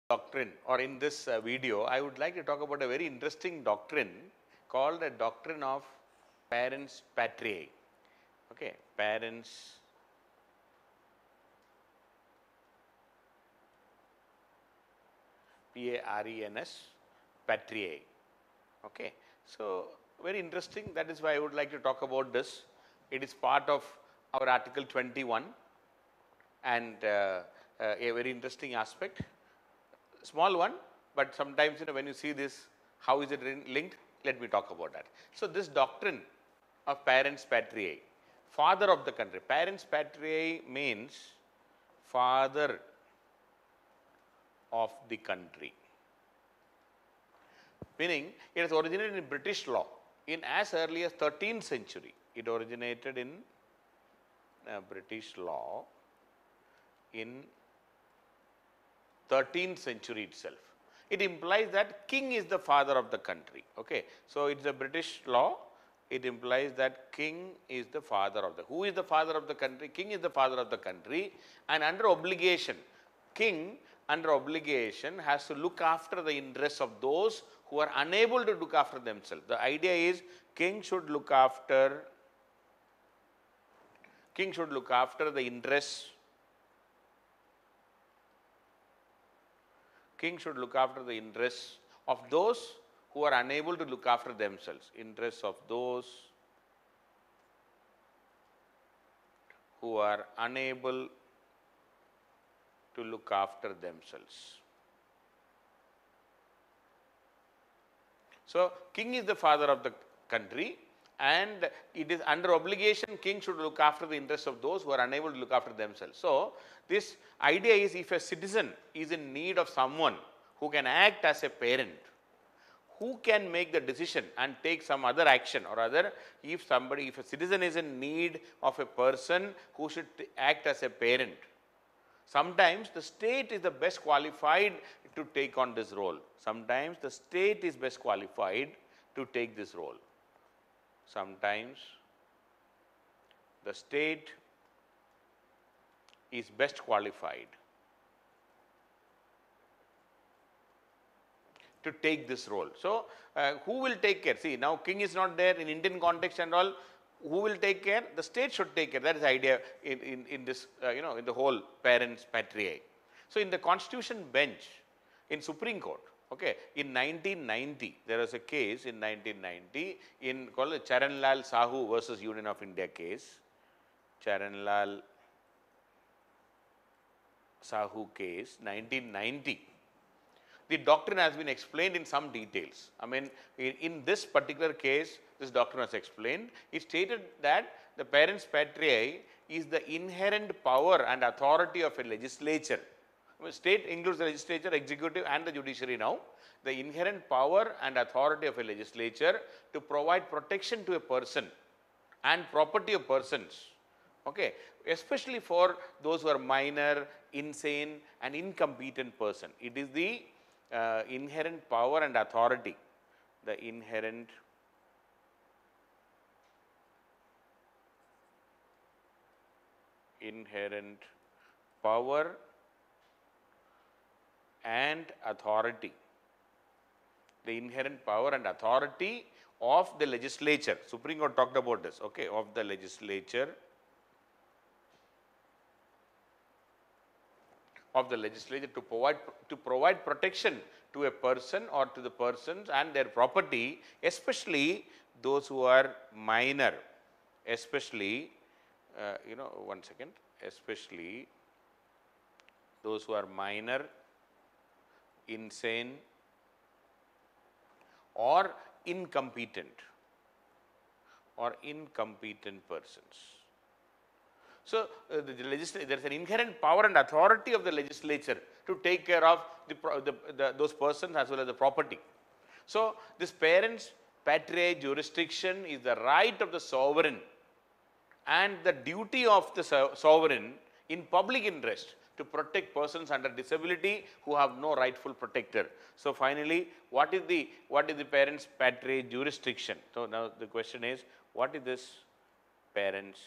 doctrine, or in this video, I would like to talk about a very interesting doctrine called the doctrine of parens patriae. Okay, parens P-A-R-E-N-S patriae. Okay, so very interesting. That is why I would like to talk about this. It is part of our Article 21 and a very interesting aspect. Small one, but sometimes when you see this, how is it linked? Let me talk about that. So this doctrine of parens patriae, father of the country. Parens patriae means father of the country. Meaning it has originated in British law in as early as 13th century. It originated in British law in 13th century itself. It implies that king is the father of the country. Okay, so it's a British law. It implies that king is the father of the. Who is the father of the country? King is the father of the country, and under obligation, king under obligation has to look after the interests of those who are unable to look after themselves. The idea is king should look after the interests. King should look after the interests of those who are unable to look after themselves. Interests of those who are unable to look after themselves. So king is the father of the country, and it is under obligation king should look after the interests of those who are unable to look after themselves. So this idea is, if a citizen is in need of someone who can act as a parent, who can make the decision and take some other action or other, if a citizen is in need of a person who should act as a parent, sometimes the state is the best qualified to take on this role. Sometimes the state is best qualified to take this role. Sometimes the state is best qualified to take this role. So who will take care? See, now king is not there in Indian context and all. Who will take care? The state should take care. That is the idea in this, in the whole parens patriae. So in the constitution bench in Supreme Court, okay, in 1990, there was a case in 1990 called the Charanlal Sahu versus Union of India case. Charanlal Sahu case, 1990. The doctrine has been explained in some details. I mean, in this particular case, this doctrine was explained. It stated that the parens patriae is the inherent power and authority of a legislature. I mean, state includes the legislature, executive and the judiciary now. The inherent power and authority of a legislature to provide protection to a person and property of persons. Okay, especially for those who are minor, insane and incompetent person. It is the inherent power and authority, the inherent power and authority, the inherent power and authority of the legislature. Supreme Court talked about this, okay, of the legislature, to provide protection to a person or to the persons and their property, especially those who are minor, especially especially those who are minor, insane or incompetent persons. So there is an inherent power and authority of the legislature to take care of those persons as well as the property. So this parens patriae jurisdiction is the right of the sovereign and the duty of the sovereign in public interest to protect persons under disability who have no rightful protector. So finally, what is the parens patriae jurisdiction? So now the question is, what is this parens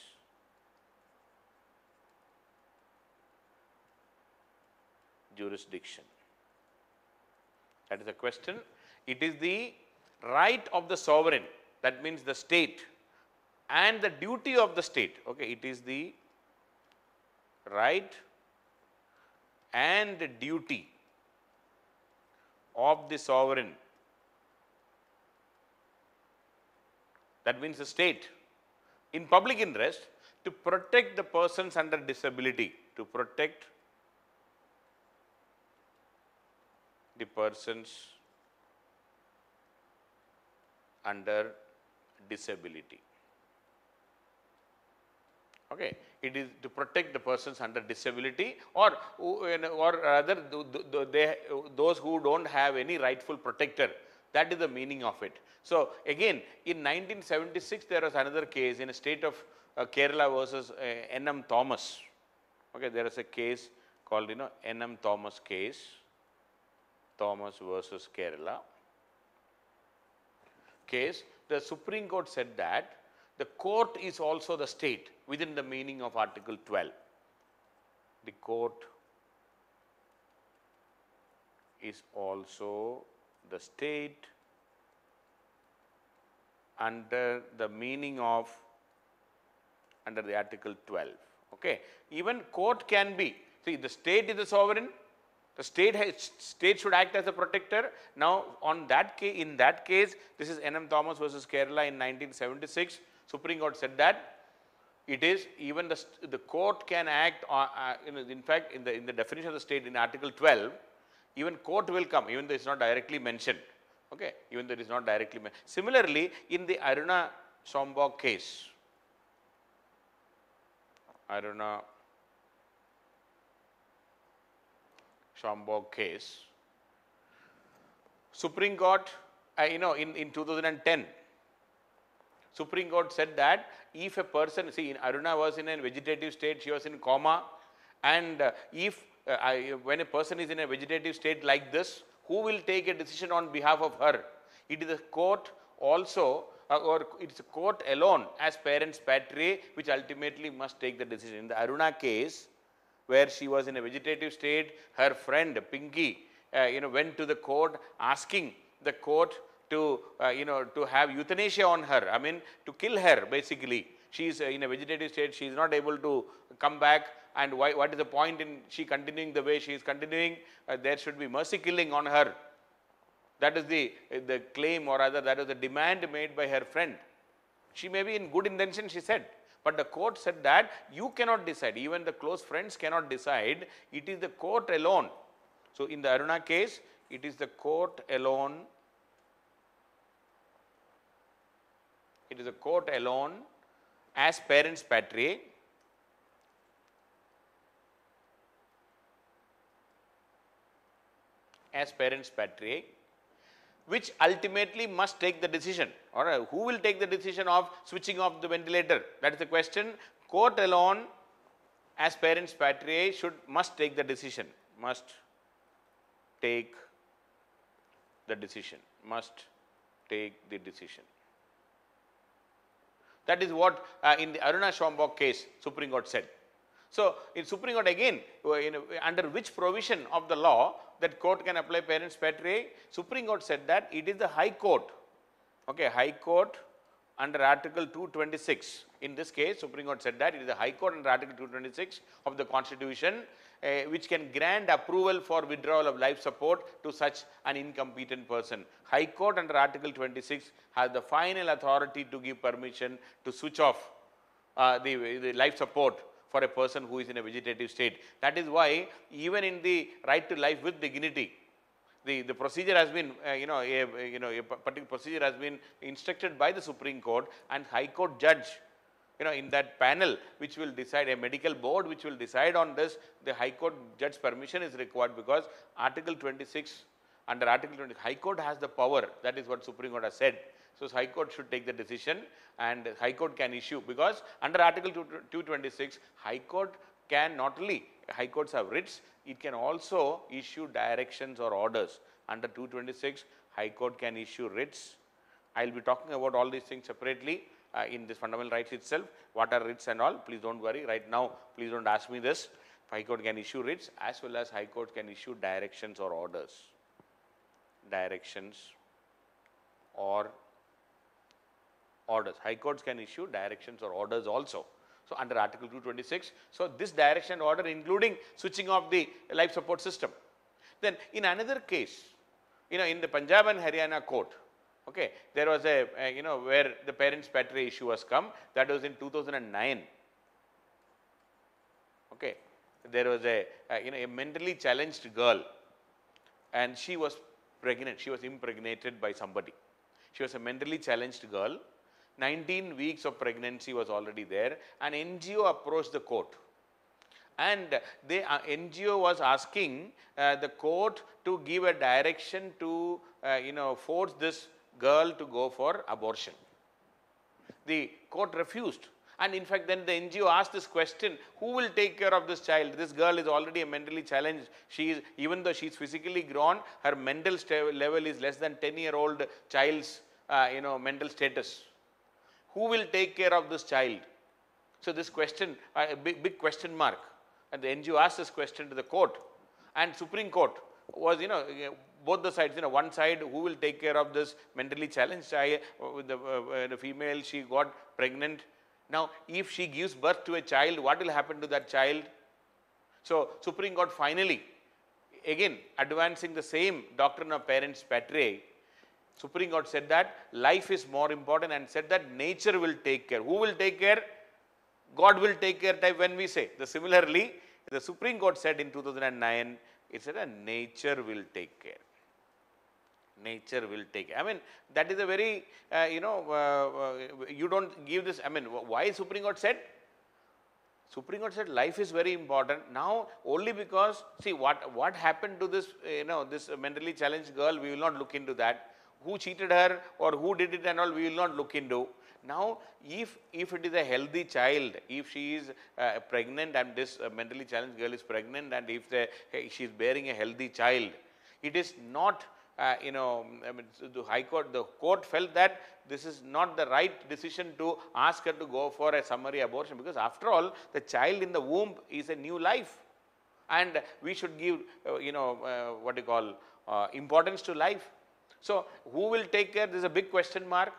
jurisdiction? That is the question. It is the right of the sovereign, that means the state, and the duty of the state. Okay, it is the right and the duty of the sovereign, that means the state, in public interest to protect the persons under disability, to protect the persons under disability. Okay, it is to protect the persons under disability, or rather those who don't have any rightful protector. That is the meaning of it. So again, in 1976 there was another case in a state of Kerala versus N.M. Thomas. Okay, there is a case called N.M. Thomas case, Thomas versus Kerala case. The Supreme Court said that the court is also the state within the meaning of Article 12. The court is also the state under the meaning of under the Article 12. Okay. Even court can be, see, the state is the sovereign, the state should act as a protector. Now, on that case, in that case, this is N.M. Thomas versus Kerala in 1976. Supreme Court said that it is even the court can act in fact in the definition of the state in Article 12, even court will come, even though it is not directly mentioned. Okay, even though it is not directly mentioned. Similarly, in the Aruna Shambhog case, Aruna Shambhog case, Supreme Court, in 2010, Supreme Court said that if a person, see, in Aruna was in a vegetative state, she was in coma, and when a person is in a vegetative state like this, who will take a decision on behalf of her? It is the court also, or it's a court alone as parents patriae, which ultimately must take the decision. In the Aruna case, where she was in a vegetative state, her friend Pinky, went to the court asking the court to, to have euthanasia on her. I mean, to kill her basically. She is in a vegetative state. She is not able to come back. And what is the point in she continuing the way she is continuing? There should be mercy killing on her. That is the claim, or rather that is the demand made by her friend. She may be in good intention, she said. But the court said that you cannot decide, even the close friends cannot decide, it is the court alone. So in the Aruna case, it is the court alone, it is the court alone as parents patriae, which ultimately must take the decision, or who will take the decision of switching off the ventilator? That is the question. Court alone as parents patriae must take the decision, must take the decision, must take the decision. That is what in the Aruna Shambhog case Supreme Court said. So in Supreme Court again, under which provision of the law that court can apply parents patriae? Supreme Court said that it is the High Court. Okay, High Court under Article 226. In this case, Supreme Court said that it is the High Court under Article 226 of the Constitution which can grant approval for withdrawal of life support to such an incompetent person. High Court under Article 26 has the final authority to give permission to switch off the life support for a person who is in a vegetative state. That is why even in the right to life with dignity, the procedure has been, a particular procedure has been instructed by the Supreme Court, and High Court judge, in that panel which will decide, a medical board which will decide on this, the High Court judge permission is required, because Article 26, under Article 20, High Court has the power. That is what Supreme Court has said. So High Court should take the decision, and High Court can issue, because under Article 226, High Court can not only, High Courts have writs, it can also issue directions or orders. Under 226, High Court can issue writs. I will be talking about all these things separately in this fundamental rights itself. What are writs and all? Please don't worry. Right now, please don't ask me this. High Court can issue writs, as well as High Court can issue directions or orders. directions or orders. High courts can issue directions or orders also. So, under Article 226, so this direction order including switching off the life support system. Then in another case, in the Punjab and Haryana court, okay, there was a, where the parents patriae issue was come, that was in 2009. Okay, there was a mentally challenged girl, and she was pregnant. She was impregnated by somebody. She was a mentally challenged girl. 19 weeks of pregnancy was already there. An NGO approached the court, and the NGO was asking the court to give a direction to force this girl to go for abortion. The court refused. And in fact, then the NGO asked this question, who will take care of this child? This girl is already a mentally challenged. She is, even though she is physically grown, her mental level is less than 10-year-old child's mental status. Who will take care of this child? So this question, a big question mark. And the NGO asked this question to the court. And Supreme Court was, both the sides, one side, who will take care of this mentally challenged child, the female, she got pregnant. Now, if she gives birth to a child, what will happen to that child? So, Supreme Court finally, again advancing the same doctrine of parents patriae, Supreme Court said that life is more important and said that nature will take care. Who will take care? God will take care type when we say. Similarly, the Supreme Court said in 2009, it said that nature will take care. Nature will take. I mean, that is a very, you don't give this, I mean, why Supreme Court said? Supreme Court said life is very important. Now, only because, see, what happened to this, this mentally challenged girl, we will not look into that. Who cheated her or who did it and all, we will not look into. Now, if it is a healthy child, if she is pregnant and this mentally challenged girl is pregnant, and if she is bearing a healthy child, it is not, the High Court, the court felt that this is not the right decision to ask her to go for a summary abortion, because after all, the child in the womb is a new life, and we should give, importance to life. So, who will take care? There is a big question mark.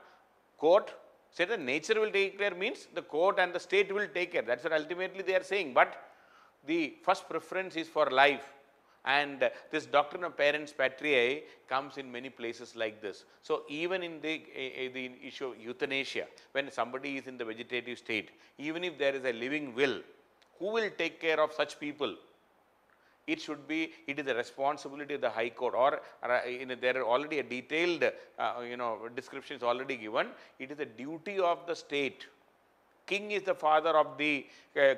Court said that nature will take care means the court and the state will take care. That's what ultimately they are saying. But the first preference is for life. And this doctrine of parents patriae comes in many places like this. So, even in the issue of euthanasia, when somebody is in the vegetative state, even if there is a living will, who will take care of such people? It is a responsibility of the High Court, or there are already a detailed, description is already given. It is a duty of the state. King is the father of the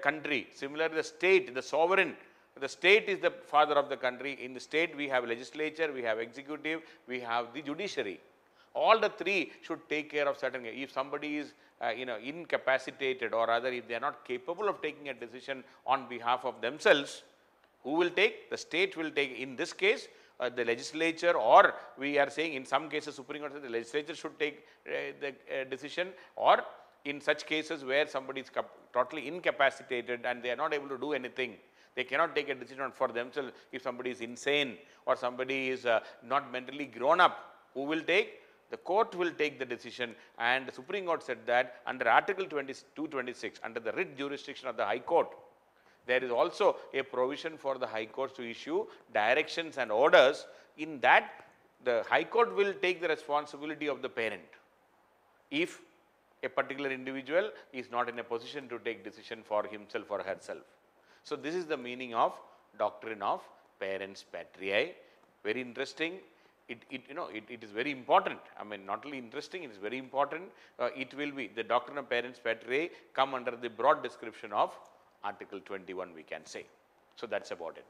country. Similarly, the state, the sovereign, the state is the father of the country. In the state, we have legislature, we have executive, we have the judiciary. All the three should take care of certain. If somebody is, incapacitated, or rather, if they are not capable of taking a decision on behalf of themselves, who will take? The state will take. In this case, the legislature, or we are saying in some cases Supreme Court says the legislature should take the decision, or in such cases where somebody is totally incapacitated and they are not able to do anything, they cannot take a decision for themselves. If somebody is insane or somebody is not mentally grown up, who will take? The court will take the decision, and the Supreme Court said that under Article 226, under the writ jurisdiction of the High Court, there is also a provision for the High Courts to issue directions and orders. In that, the High Court will take the responsibility of the parent if a particular individual is not in a position to take decision for himself or herself. So, this is the meaning of doctrine of parents patriae. Very interesting. It is very important. I mean, not only interesting, it is very important. It will be the doctrine of parents patriae come under the broad description of Article 21, we can say. So, that is about it.